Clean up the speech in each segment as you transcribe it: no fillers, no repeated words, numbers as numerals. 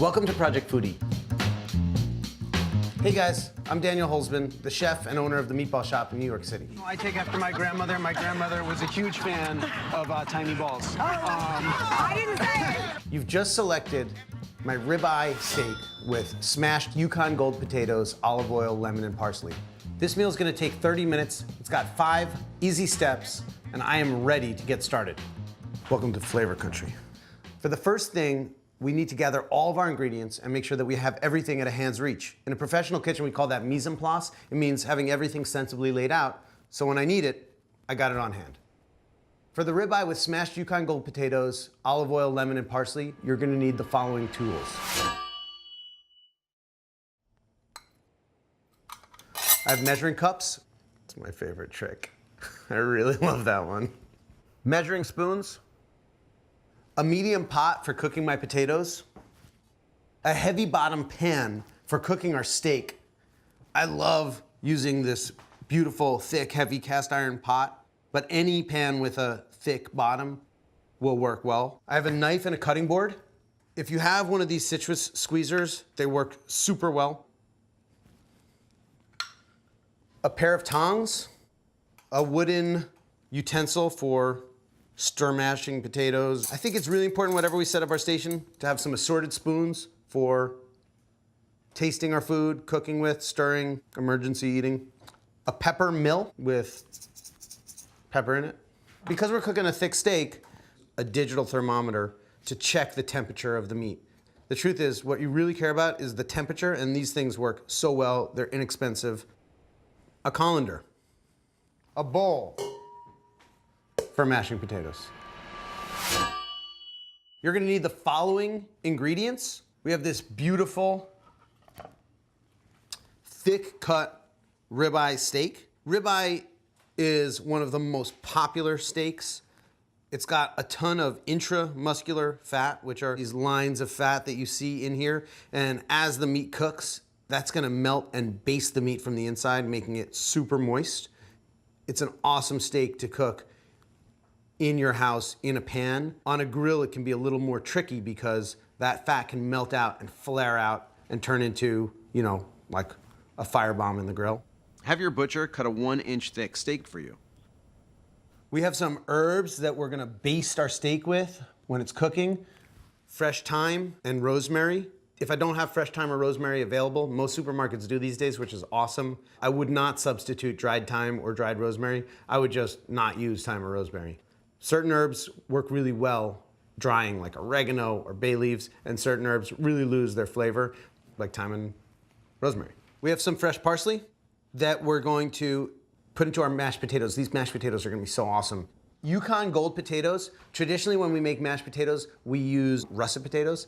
Welcome to Project Foodie. Hey guys, I'm Daniel Holzman, the chef and owner of the Meatball Shop in New York City. I take after my grandmother. My grandmother was a huge fan of tiny balls. I didn't say it. You've just selected my ribeye steak with smashed Yukon Gold potatoes, olive oil, lemon, and parsley. This meal is gonna take 30 minutes. It's got 5 easy steps, and I am ready to get started. Welcome to Flavor Country. For the first thing, we need to gather all of our ingredients and make sure that we have everything at a hand's reach. In a professional kitchen, we call that mise en place. It means having everything sensibly laid out, so when I need it, I got it on hand. For the ribeye with smashed Yukon Gold potatoes, olive oil, lemon, and parsley, you're gonna need the following tools. I have measuring cups. It's my favorite trick. I really love that one. Measuring spoons. A medium pot for cooking my potatoes, a heavy bottom pan for cooking our steak. I love using this beautiful, thick, heavy cast iron pot, but any pan with a thick bottom will work well. I have a knife and a cutting board. If you have one of these citrus squeezers, they work super well. A pair of tongs, a wooden utensil for stir mashing potatoes. I think it's really important, whatever we set up our station, to have some assorted spoons for tasting our food, cooking with, stirring, emergency eating. A pepper mill with pepper in it. Because we're cooking a thick steak, a digital thermometer to check the temperature of the meat. The truth is, what you really care about is the temperature, and these things work so well, they're inexpensive. A colander. A bowl for mashing potatoes. You're gonna need the following ingredients. We have this beautiful, thick cut ribeye steak. Ribeye is one of the most popular steaks. It's got a ton of intramuscular fat, which are these lines of fat that you see in here. And as the meat cooks, that's gonna melt and baste the meat from the inside, making it super moist. It's an awesome steak to cook in your house in a pan. On a grill, it can be a little more tricky because that fat can melt out and flare out and turn into, you know, like a firebomb in the grill. Have your butcher cut a 1-inch thick steak for you. We have some herbs that we're gonna baste our steak with when it's cooking. Fresh thyme and rosemary. If I don't have fresh thyme or rosemary available, most supermarkets do these days, which is awesome. I would not substitute dried thyme or dried rosemary. I would just not use thyme or rosemary. Certain herbs work really well drying, like oregano or bay leaves, and certain herbs really lose their flavor, like thyme and rosemary. We have some fresh parsley that we're going to put into our mashed potatoes. These mashed potatoes are gonna be so awesome. Yukon Gold potatoes, traditionally when we make mashed potatoes, we use russet potatoes.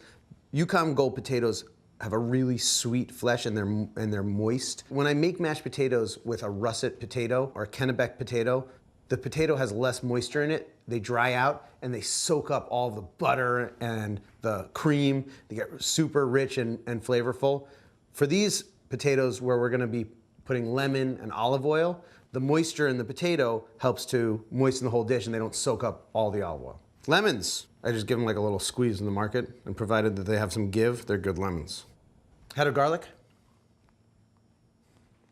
Yukon Gold potatoes have a really sweet flesh and they're moist. When I make mashed potatoes with a russet potato or a Kennebec potato, the potato has less moisture in it. They dry out and they soak up all the butter and the cream. They get super rich and flavorful. For these potatoes where we're gonna be putting lemon and olive oil, the moisture in the potato helps to moisten the whole dish and they don't soak up all the olive oil. Lemons, I just give them like a little squeeze in the market, and provided that they have some give, they're good lemons. Head of garlic,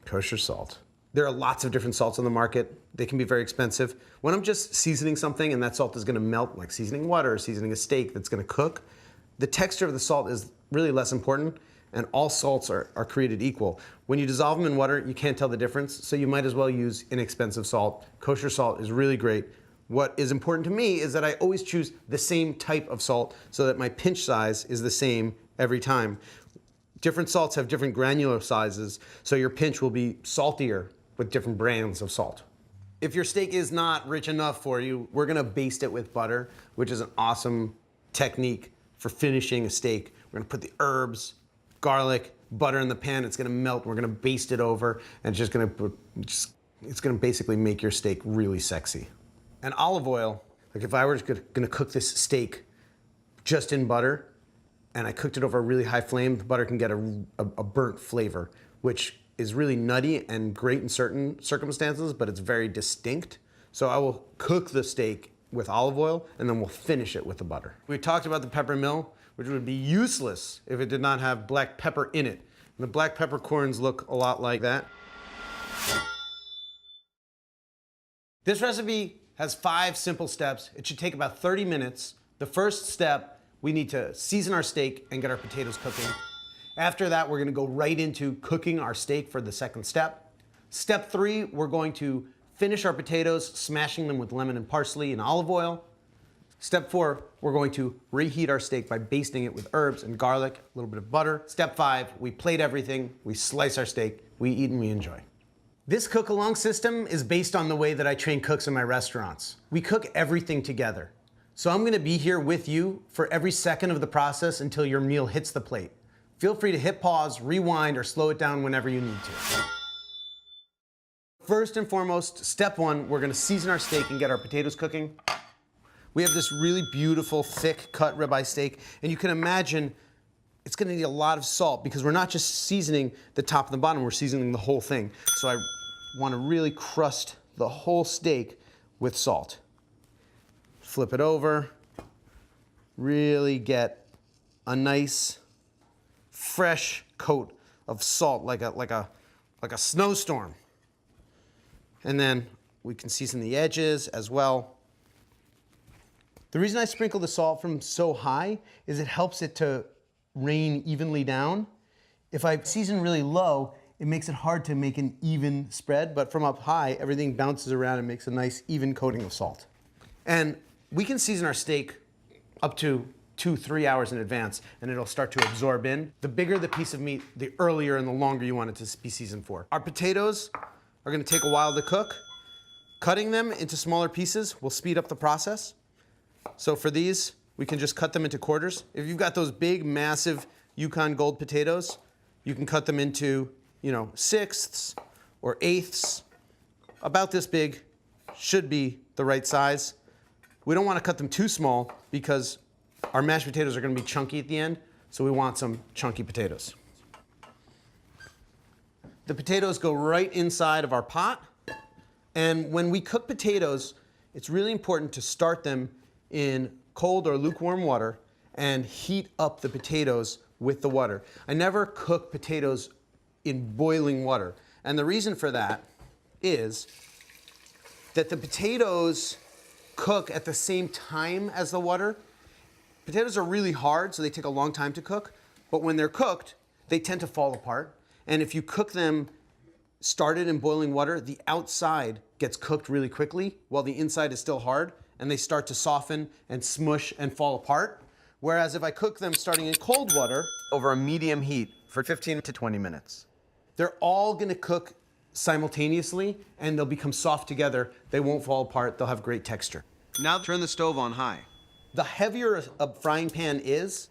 kosher salt. There are lots of different salts on the market. They can be very expensive. When I'm just seasoning something and that salt is gonna melt, like seasoning water or seasoning a steak that's gonna cook, the texture of the salt is really less important, and all salts are created equal. When you dissolve them in water, you can't tell the difference, so you might as well use inexpensive salt. Kosher salt is really great. What is important to me is that I always choose the same type of salt so that my pinch size is the same every time. Different salts have different granular sizes, so your pinch will be saltier with different brands of salt. If your steak is not rich enough for you, we're gonna baste it with butter, which is an awesome technique for finishing a steak. We're gonna put the herbs, garlic, butter in the pan. It's gonna melt. We're gonna baste it over, and it's gonna basically make your steak really sexy. And olive oil, like if I were gonna cook this steak just in butter, and I cooked it over a really high flame, the butter can get a burnt flavor, which is really nutty and great in certain circumstances, but it's very distinct. So I will cook the steak with olive oil, and then we'll finish it with the butter. We talked about the peppermill, which would be useless if it did not have black pepper in it. And the black peppercorns look a lot like that. This recipe has 5 simple steps. It should take about 30 minutes. The first step, we need to season our steak and get our potatoes cooking. After that, we're gonna go right into cooking our steak for the second step. Step 3, we're going to finish our potatoes, smashing them with lemon and parsley and olive oil. Step 4, we're going to reheat our steak by basting it with herbs and garlic, a little bit of butter. Step 5, we plate everything, we slice our steak, we eat and we enjoy. This cook-along system is based on the way that I train cooks in my restaurants. We cook everything together. So I'm gonna be here with you for every second of the process until your meal hits the plate. Feel free to hit pause, rewind, or slow it down whenever you need to. First and foremost, step 1, we're gonna season our steak and get our potatoes cooking. We have this really beautiful, thick cut ribeye steak, and you can imagine it's gonna need a lot of salt because we're not just seasoning the top and the bottom, we're seasoning the whole thing. So I wanna really crust the whole steak with salt. Flip it over, really get a nice, fresh coat of salt like a snowstorm. And then we can season the edges as well. The reason I sprinkle the salt from so high is it helps it to rain evenly down. If I season really low, it makes it hard to make an even spread, but from up high, everything bounces around and makes a nice even coating of salt. And we can season our steak up to 2-3 hours in advance, and it'll start to absorb in. The bigger the piece of meat, the earlier and the longer you want it to be seasoned for. Our potatoes are gonna take a while to cook. Cutting them into smaller pieces will speed up the process. So for these, we can just cut them into quarters. If you've got those big, massive Yukon Gold potatoes, you can cut them into, 1/6 or 1/8. About this big should be the right size. We don't want to cut them too small because our mashed potatoes are going to be chunky at the end, so we want some chunky potatoes. The potatoes go right inside of our pot, and when we cook potatoes, it's really important to start them in cold or lukewarm water and heat up the potatoes with the water. I never cook potatoes in boiling water, and the reason for that is that the potatoes cook at the same time as the water. Potatoes are really hard, so they take a long time to cook, but when they're cooked, they tend to fall apart. And if you cook them started in boiling water, the outside gets cooked really quickly while the inside is still hard, and they start to soften and smush and fall apart. Whereas if I cook them starting in cold water over a medium heat for 15 to 20 minutes, they're all gonna cook simultaneously and they'll become soft together. They won't fall apart, they'll have great texture. Now turn the stove on high. The heavier a frying pan is,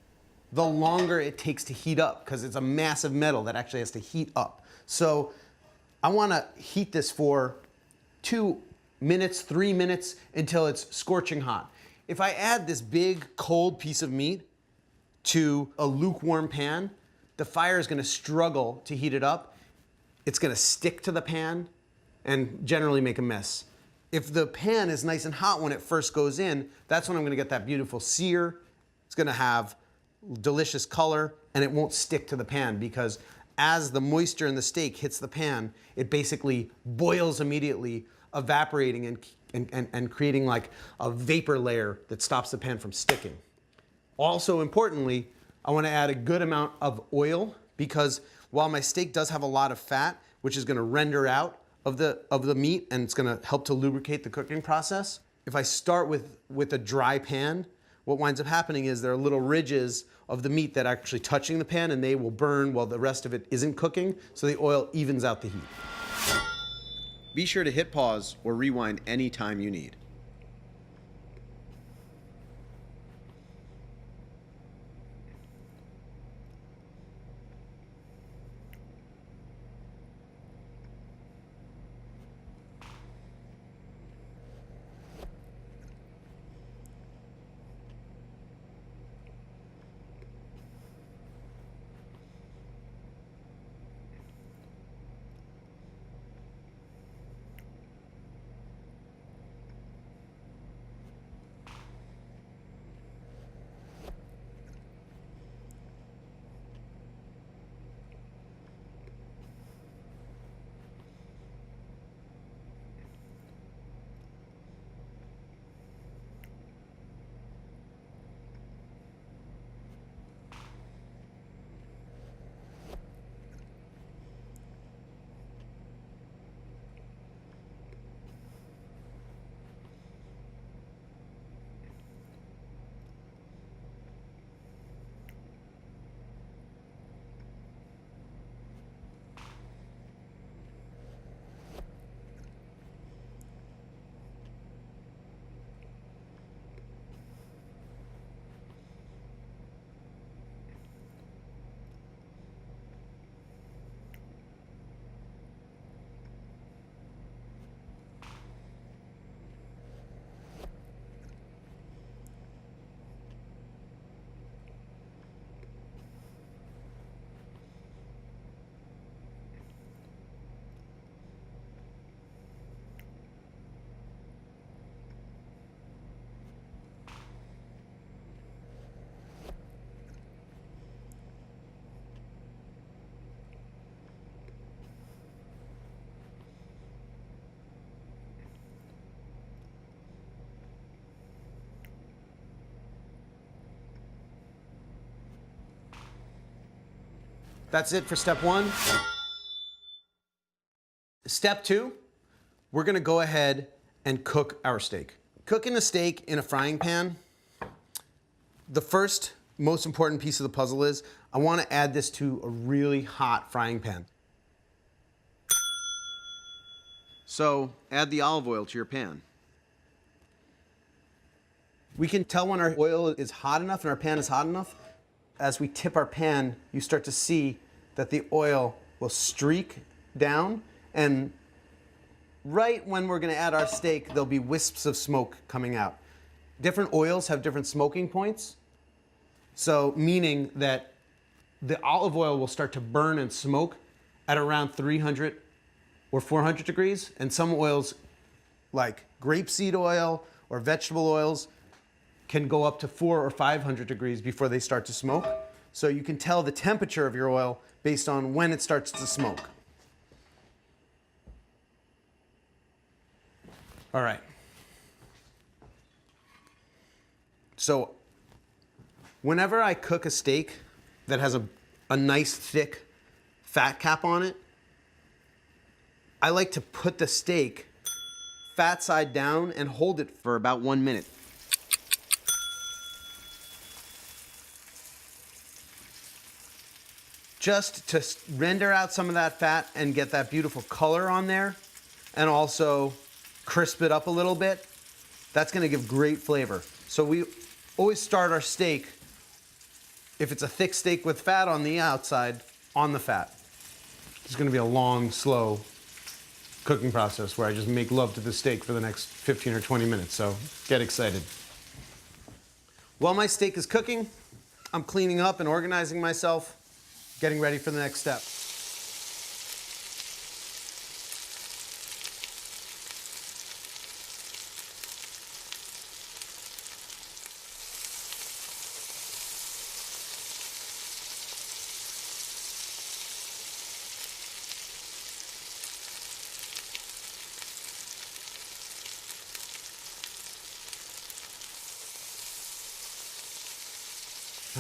the longer it takes to heat up because it's a massive metal that actually has to heat up. So I wanna heat this for 2 minutes, 3 minutes until it's scorching hot. If I add this big cold piece of meat to a lukewarm pan, the fire is gonna struggle to heat it up. It's gonna stick to the pan and generally make a mess. If the pan is nice and hot when it first goes in, that's when I'm gonna get that beautiful sear. It's gonna have delicious color and it won't stick to the pan because as the moisture in the steak hits the pan, it basically boils immediately, evaporating and creating like a vapor layer that stops the pan from sticking. Also importantly, I wanna add a good amount of oil because while my steak does have a lot of fat, which is gonna render out of the meat and it's gonna help to lubricate the cooking process, if I start with a dry pan, what winds up happening is there are little ridges of the meat that are actually touching the pan and they will burn while the rest of it isn't cooking, so the oil evens out the heat. Be sure to hit pause or rewind any time you need. That's it for step one. Step two, we're gonna go ahead and cook our steak. Cooking a steak in a frying pan, the first most important piece of the puzzle is I wanna add this to a really hot frying pan. So add the olive oil to your pan. We can tell when our oil is hot enough and our pan is hot enough. As we tip our pan, you start to see that the oil will streak down, and right when we're gonna add our steak, there'll be wisps of smoke coming out. Different oils have different smoking points, so meaning that the olive oil will start to burn and smoke at around 300 or 400 degrees, and some oils, like grapeseed oil or vegetable oils, can go up to 400 or 500 degrees before they start to smoke. So you can tell the temperature of your oil based on when it starts to smoke. All right. So whenever I cook a steak that has a nice thick fat cap on it, I like to put the steak fat side down and hold it For about 1 minute. just to render out some of that fat and get that beautiful color on there, and also crisp it up a little bit. That's gonna give great flavor. So we always start our steak, if it's a thick steak with fat on the outside, on the fat. It's gonna be a long, slow cooking process where I just make love to the steak for the next 15 or 20 minutes, so get excited. While my steak is cooking, I'm cleaning up and organizing myself, getting ready for the next step.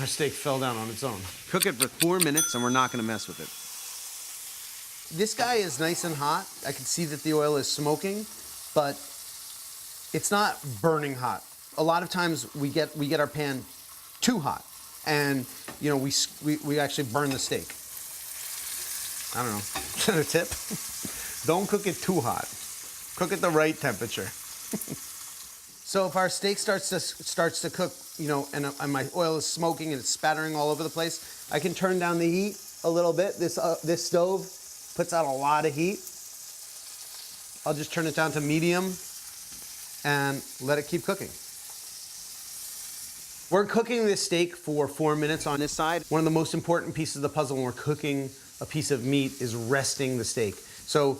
Our steak fell down on its own. Cook it for 4 minutes and we're not gonna mess with it. This guy is nice and hot. I can see that the oil is smoking, but it's not burning hot. A lot of times we get our pan too hot, and you know we actually burn the steak. I don't know. Is that a tip? Don't cook it too hot. Cook at the right temperature. So if our steak starts to cook, you know, and my oil is smoking and it's spattering all over the place, I can turn down the heat a little bit. This stove puts out a lot of heat. I'll just turn it down to medium and let it keep cooking. We're cooking this steak for 4 minutes on this side. One of the most important pieces of the puzzle when we're cooking a piece of meat is resting the steak. So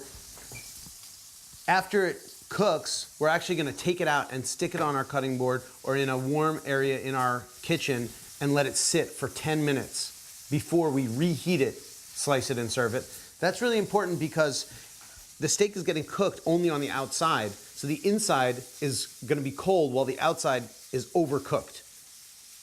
after it cooks, we're actually gonna take it out and stick it on our cutting board or in a warm area in our kitchen and let it sit for 10 minutes before we reheat it, slice it and serve it. That's really important because the steak is getting cooked only on the outside, so the inside is gonna be cold while the outside is overcooked.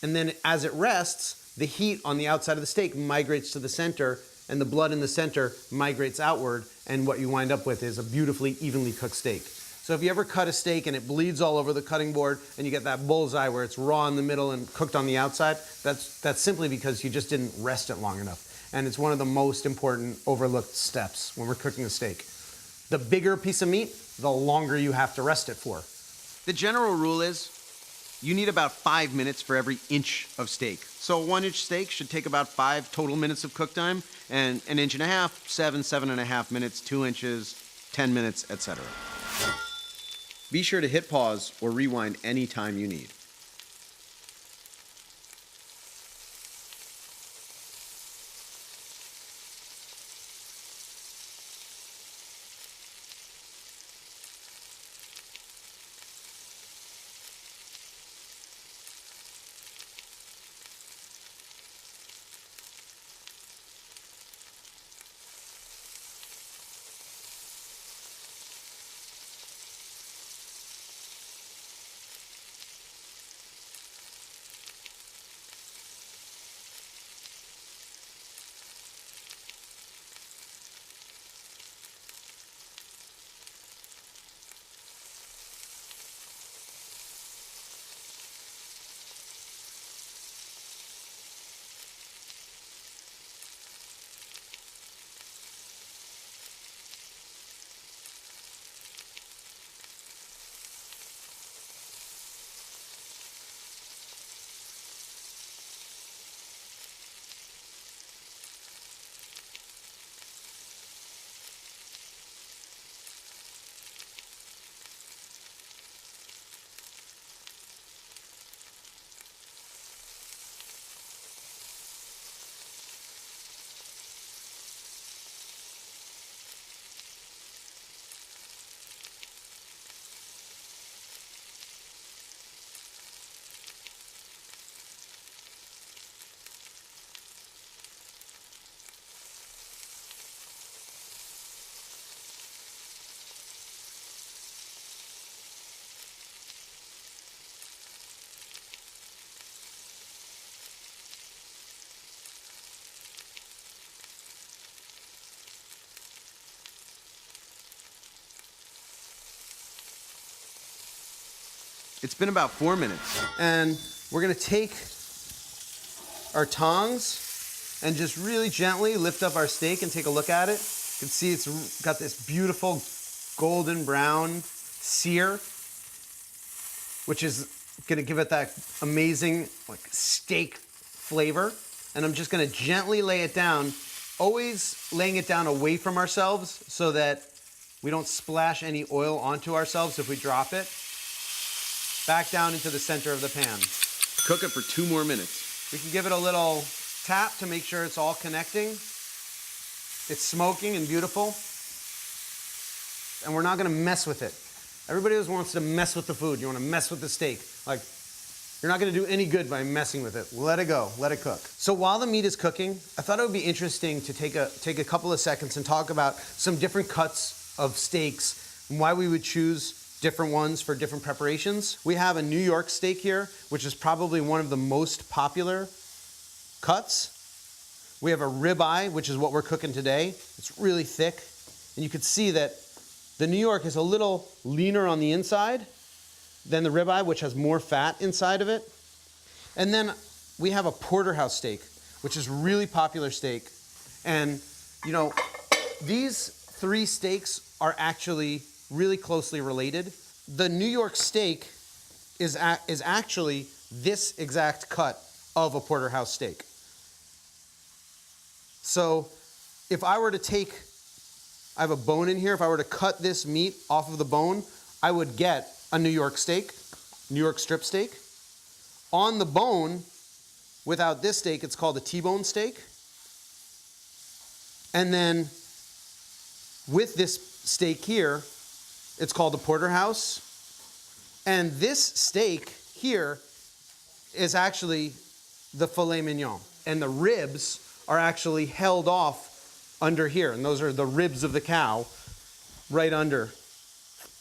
And then as it rests, the heat on the outside of the steak migrates to the center, and the blood in the center migrates outward, and what you wind up with is a beautifully evenly cooked steak. So if you ever cut a steak and it bleeds all over the cutting board and you get that bullseye where it's raw in the middle and cooked on the outside, that's simply because you just didn't rest it long enough. And it's one of the most important overlooked steps when we're cooking a steak. The bigger piece of meat, the longer you have to rest it for. The general rule is you need about 5 minutes for every inch of steak. So a 1-inch steak should take about 5 total minutes of cook time, and an inch and a half, 7.5 minutes, 2 inches, 10 minutes, etc. Be sure to hit pause or rewind any time you need. It's been about 4 minutes. And we're gonna take our tongs and just really gently lift up our steak and take a look at it. You can see it's got this beautiful golden brown sear, which is gonna give it that amazing like steak flavor. And I'm just gonna gently lay it down, always laying it down away from ourselves so that we don't splash any oil onto ourselves if we drop it. Back down into the center of the pan. Cook it for 2 more minutes. We can give it a little tap to make sure it's all connecting. It's smoking and beautiful. And we're not gonna mess with it. Everybody always wants to mess with the food. You wanna mess with the steak. Like, you're not gonna do any good by messing with it. Let it go, let it cook. So while the meat is cooking, I thought it would be interesting to take a couple of seconds and talk about some different cuts of steaks and why we would choose different ones for different preparations. We have a New York steak here, which is probably one of the most popular cuts. We have a ribeye, which is what we're cooking today. It's really thick. And you can see that the New York is a little leaner on the inside than the ribeye, which has more fat inside of it. And then we have a porterhouse steak, which is really popular steak. And you know, these 3 steaks are actually really closely related. The New York steak is actually this exact cut of a porterhouse steak. So if I were to take, I have a bone in here, if I were to cut this meat off of the bone, I would get a New York steak, New York strip steak. On the bone, without this steak, it's called a T-bone steak. And then with this steak here, it's called a porterhouse. And this steak here is actually the filet mignon. And the ribs are actually held off under here. And those are the ribs of the cow right under.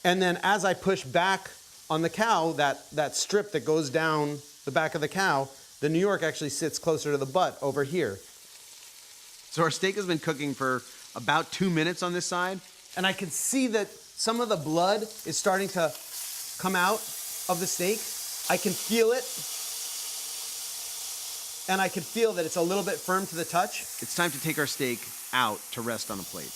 And then as I push back on the cow, that strip that goes down the back of the cow, the New York actually sits closer to the butt over here. So our steak has been cooking for about 2 minutes on this side. And I can see that some of the blood is starting to come out of the steak. I can feel it. And I can feel that it's a little bit firm to the touch. It's time to take our steak out to rest on a plate.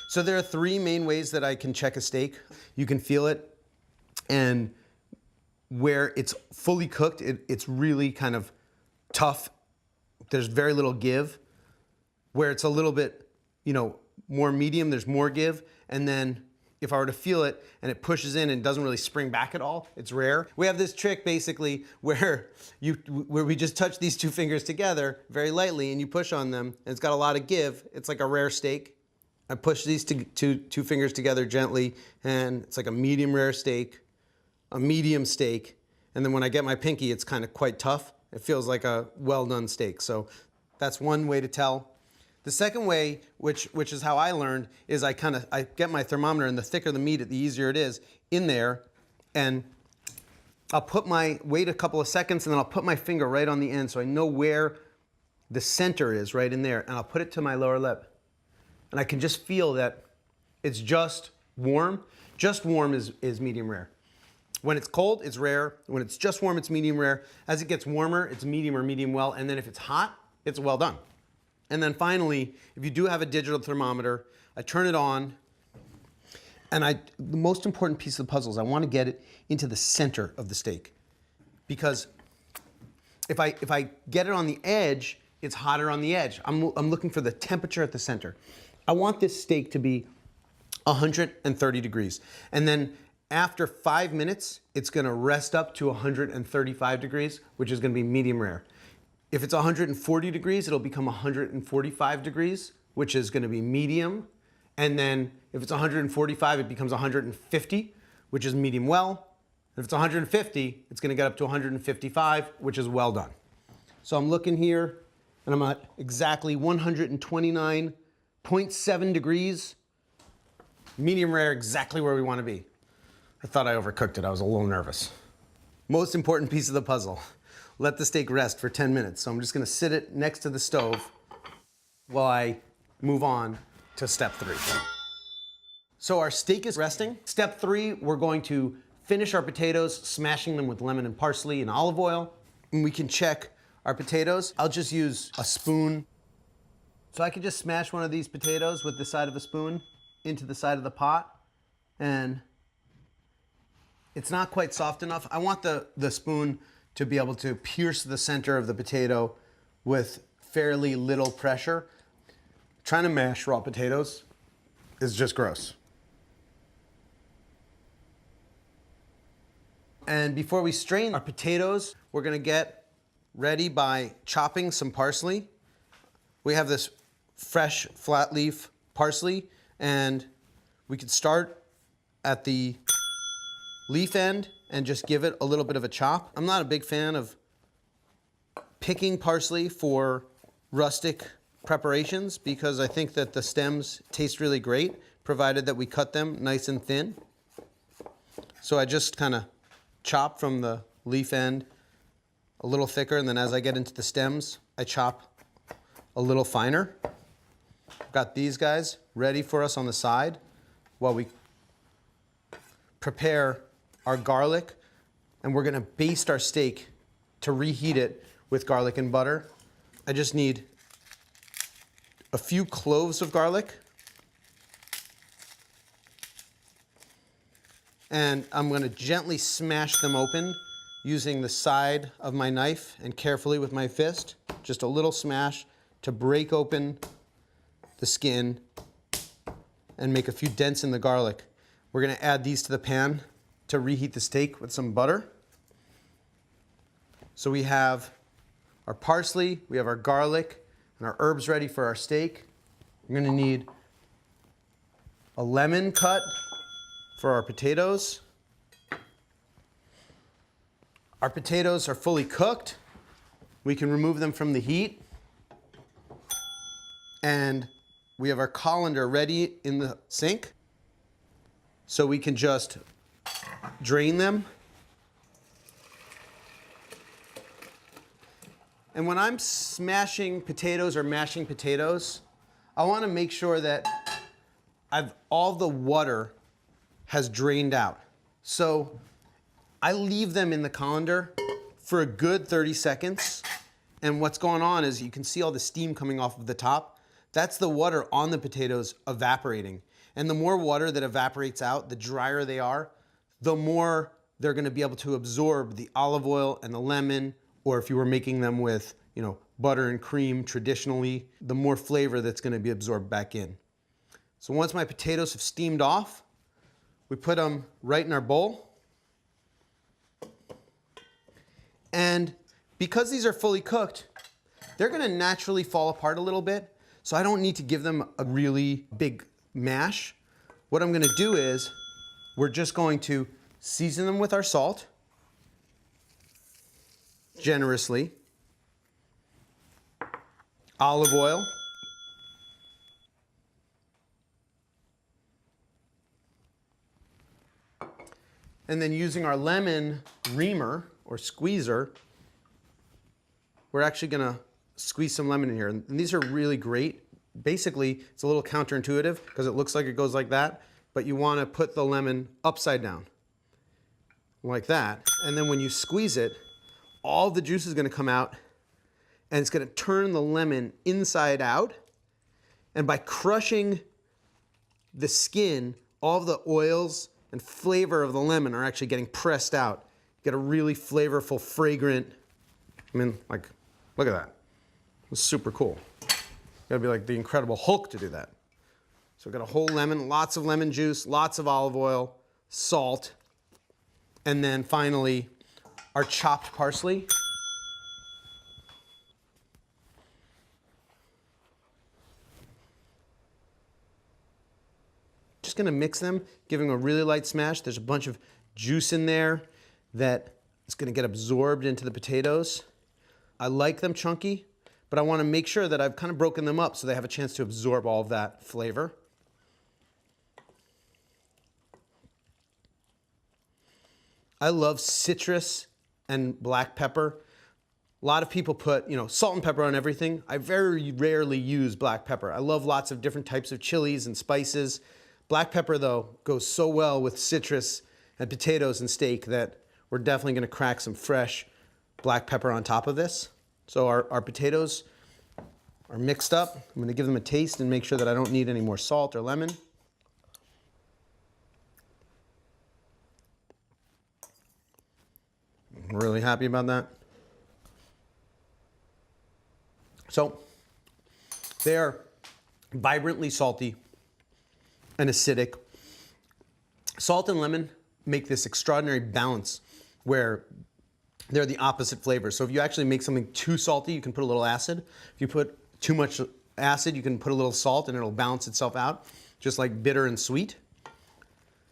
So there are 3 main ways that I can check a steak. You can feel it, and where it's fully cooked, it's really kind of tough. There's very little give. Where it's a little bit, you know, more medium, there's more give. And then if I were to feel it and it pushes in and doesn't really spring back at all, it's rare. We have this trick basically where we just touch these 2 fingers together very lightly and you push on them and it's got a lot of give. It's like a rare steak. I push these two fingers together gently and it's like a medium rare steak, a medium steak. And then when I get my pinky, it's kind of quite tough. It feels like a well-done steak. So that's one way to tell. The second way, which is how I learned, is I get my thermometer, and the thicker the meat, the easier it is, in there, and I'll wait a couple of seconds, and then I'll put my finger right on the end so I know where the center is, right in there, and I'll put it to my lower lip. And I can just feel that it's just warm. Just warm is medium rare. When it's cold, it's rare. When it's just warm, it's medium rare. As it gets warmer, it's medium or medium well. And then if it's hot, it's well done. And then finally, if you do have a digital thermometer, I turn it on. And the most important piece of the puzzle is I want to get it into the center of the steak. Because if I get it on the edge, it's hotter on the edge. I'm looking for the temperature at the center. I want this steak to be 130 degrees. And then after 5 minutes, it's gonna rest up to 135 degrees, which is gonna be medium rare. If it's 140 degrees, it'll become 145 degrees, which is gonna be medium. And then if it's 145, it becomes 150, which is medium well. If it's 150, it's gonna get up to 155, which is well done. So I'm looking here, and I'm at exactly 129.7 degrees. Medium rare, exactly where we wanna be. I thought I overcooked it. I was a little nervous. Most important piece of the puzzle. Let the steak rest for 10 minutes. So I'm just gonna sit it next to the stove while I move on to step 3. So our steak is resting. Step 3, we're going to finish our potatoes, smashing them with lemon and parsley and olive oil. And we can check our potatoes. I'll just use a spoon. So I can just smash one of these potatoes with the side of a spoon into the side of the pot. And it's not quite soft enough. I want the spoon to be able to pierce the center of the potato with fairly little pressure. Trying to mash raw potatoes is just gross. And before we strain our potatoes, we're gonna get ready by chopping some parsley. We have this fresh flat leaf parsley, and we could start at the leaf end and just give it a little bit of a chop. I'm not a big fan of picking parsley for rustic preparations because I think that the stems taste really great, provided that we cut them nice and thin. So I just kind of chop from the leaf end a little thicker, and then as I get into the stems, I chop a little finer. Got these guys ready for us on the side while we prepare our garlic, and we're gonna baste our steak to reheat it with garlic and butter. I just need a few cloves of garlic, and I'm gonna gently smash them open using the side of my knife and carefully with my fist, just a little smash to break open the skin and make a few dents in the garlic. We're gonna add these to the pan to reheat the steak with some butter. So we have our parsley, we have our garlic, and our herbs ready for our steak. We're gonna need a lemon cut for our potatoes. Our potatoes are fully cooked. We can remove them from the heat. And we have our colander ready in the sink. So we can just drain them. And when I'm smashing potatoes or mashing potatoes, I want to make sure that all the water has drained out. So I leave them in the colander for a good 30 seconds. And what's going on is you can see all the steam coming off of the top. That's the water on the potatoes evaporating. And the more water that evaporates out, the drier they are, the more they're gonna be able to absorb the olive oil and the lemon, or if you were making them with, butter and cream traditionally, the more flavor that's gonna be absorbed back in. So once my potatoes have steamed off, we put them right in our bowl. And because these are fully cooked, they're gonna naturally fall apart a little bit, so I don't need to give them a really big mash. What I'm gonna do is, we're just going to season them with our salt, generously, olive oil, and then using our lemon reamer or squeezer, we're actually gonna squeeze some lemon in here. And these are really great. Basically, it's a little counterintuitive because it looks like it goes like that, but you wanna put the lemon upside down, like that. And then when you squeeze it, all the juice is gonna come out and it's gonna turn the lemon inside out. And by crushing the skin, all of the oils and flavor of the lemon are actually getting pressed out. You get a really flavorful, fragrant, look at that. It's super cool. You gotta be like the Incredible Hulk to do that. So we've got a whole lemon, lots of lemon juice, lots of olive oil, salt, and then finally our chopped parsley. Just gonna mix them, giving a really light smash. There's a bunch of juice in there that is gonna get absorbed into the potatoes. I like them chunky, but I wanna make sure that I've kind of broken them up so they have a chance to absorb all of that flavor. I love citrus and black pepper. A lot of people put, salt and pepper on everything. I very rarely use black pepper. I love lots of different types of chilies and spices, Black pepper, though, goes so well with citrus and potatoes and steak that we're definitely gonna crack some fresh black pepper on top of this. So our potatoes are mixed up. I'm gonna give them a taste and make sure that I don't need any more salt or lemon. I'm really happy about that. So they are vibrantly salty and acidic. Salt and lemon make this extraordinary balance where they're the opposite flavors. So if you actually make something too salty, you can put a little acid. If you put too much acid, you can put a little salt and it'll balance itself out, just like bitter and sweet.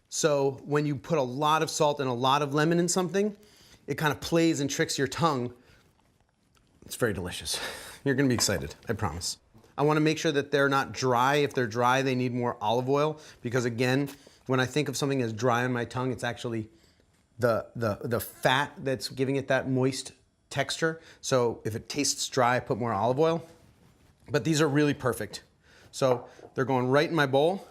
So when you put a lot of salt and a lot of lemon in something, it kind of plays and tricks your tongue. It's very delicious. You're gonna be excited, I promise. I wanna make sure that they're not dry. If they're dry, they need more olive oil, because again, when I think of something as dry on my tongue, it's actually the fat that's giving it that moist texture. So if it tastes dry, I put more olive oil. But these are really perfect. So they're going right in my bowl.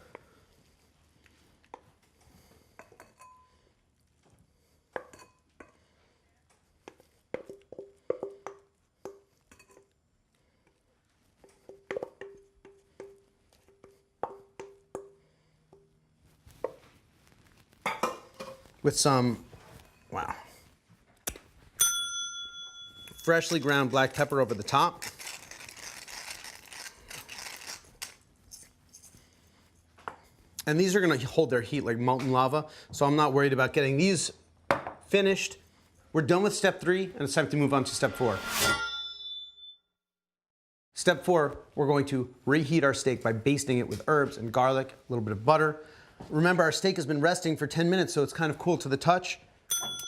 With some, wow, freshly ground black pepper over the top. And these are gonna hold their heat like molten lava, so I'm not worried about getting these finished. We're done with step 3, and it's time to move on to step 4. Step 4, we're going to reheat our steak by basting it with herbs and garlic, a little bit of butter. Remember, our steak has been resting for 10 minutes, so it's kind of cool to the touch.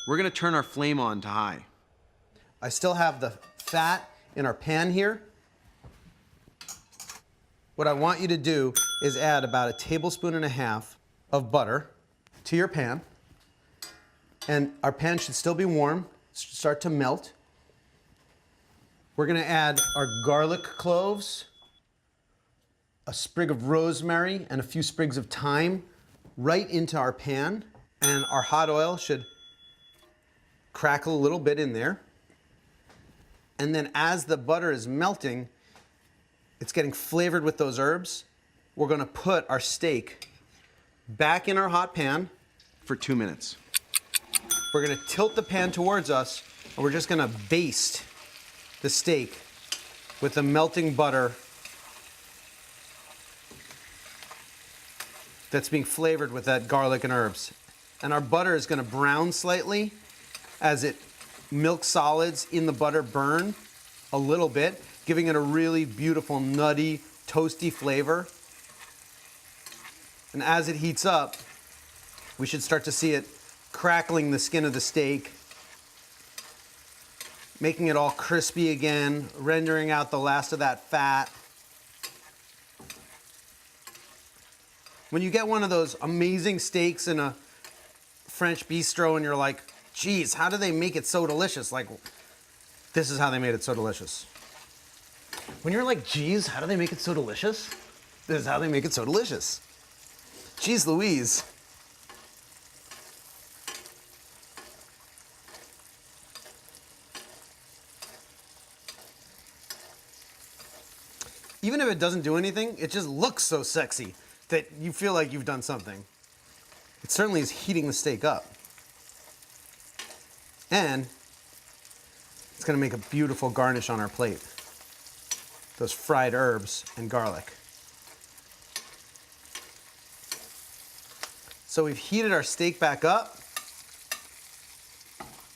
We're gonna turn our flame on to high. I still have the fat in our pan here. What I want you to do is add about 1.5 tablespoons of butter to your pan. And our pan should still be warm, start to melt. We're gonna add our garlic cloves, a sprig of rosemary, and a few sprigs of thyme right into our pan. And our hot oil should crackle a little bit in there. And then as the butter is melting, it's getting flavored with those herbs. We're gonna put our steak back in our hot pan. For 2 minutes. We're gonna tilt the pan towards us, and we're just gonna baste the steak with the melting butter that's being flavored with that garlic and herbs. And our butter is gonna brown slightly as it milk solids in the butter burn a little bit, giving it a really beautiful, nutty, toasty flavor. And as it heats up, we should start to see it crackling the skin of the steak, making it all crispy again, rendering out the last of that fat. When you get one of those amazing steaks in a French bistro and you're like, geez, how do they make it so delicious? Like, this is how they made it so delicious. When you're like, geez, how do they make it so delicious? This is how they make it so delicious. Geez Louise. Even if it doesn't do anything, it just looks so sexy that you feel like you've done something. It certainly is heating the steak up. And it's gonna make a beautiful garnish on our plate. Those fried herbs and garlic. So we've heated our steak back up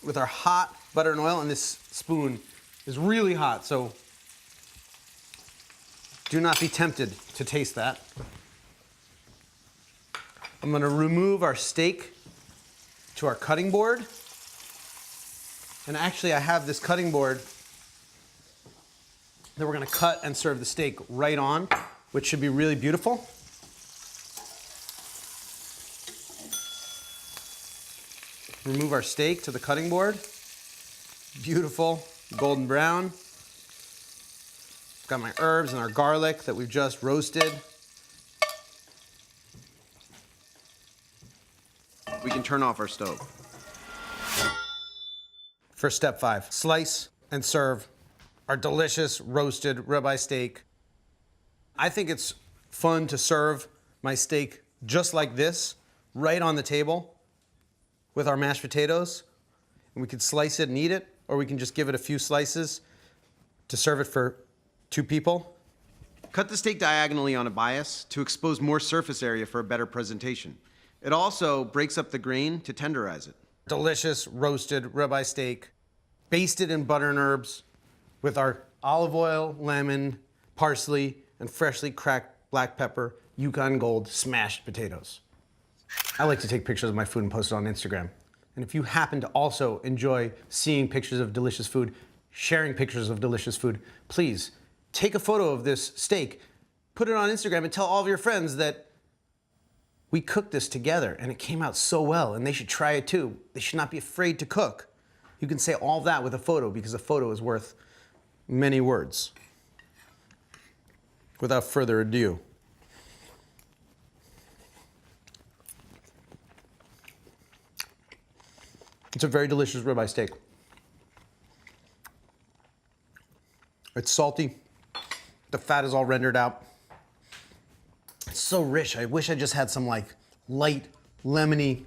with our hot butter and oil, and this spoon is really hot, so do not be tempted to taste that. I'm gonna remove our steak to our cutting board. And actually I have this cutting board that we're gonna cut and serve the steak right on, which should be really beautiful. Remove our steak to the cutting board. Beautiful, golden brown. Got my herbs and our garlic that we've just roasted. turn off our stove. For step 5, slice and serve our delicious roasted ribeye steak. I think it's fun to serve my steak just like this, right on the table with our mashed potatoes. And we could slice it and eat it, or we can just give it a few slices to serve it for 2 people. Cut the steak diagonally on a bias to expose more surface area for a better presentation. It also breaks up the grain to tenderize it. Delicious roasted ribeye steak, basted in butter and herbs with our olive oil, lemon, parsley, and freshly cracked black pepper, Yukon Gold smashed potatoes. I like to take pictures of my food and post it on Instagram. And if you happen to also enjoy seeing pictures of delicious food, sharing pictures of delicious food, please take a photo of this steak, put it on Instagram, and tell all of your friends that we cooked this together and it came out so well and they should try it too. They should not be afraid to cook. You can say all that with a photo because a photo is worth many words. Without further ado, it's a very delicious ribeye steak. It's salty. The fat is all rendered out. It's so rich. I wish I just had some like light, lemony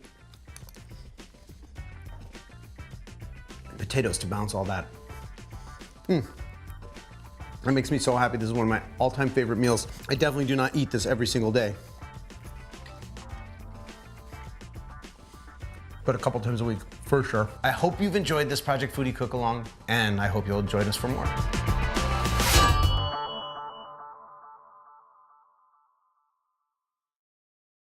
potatoes to balance all that. That makes me so happy. This is one of my all-time favorite meals. I definitely do not eat this every single day, but a couple times a week for sure. I hope you've enjoyed this Project Foodie cook along, and I hope you'll join us for more.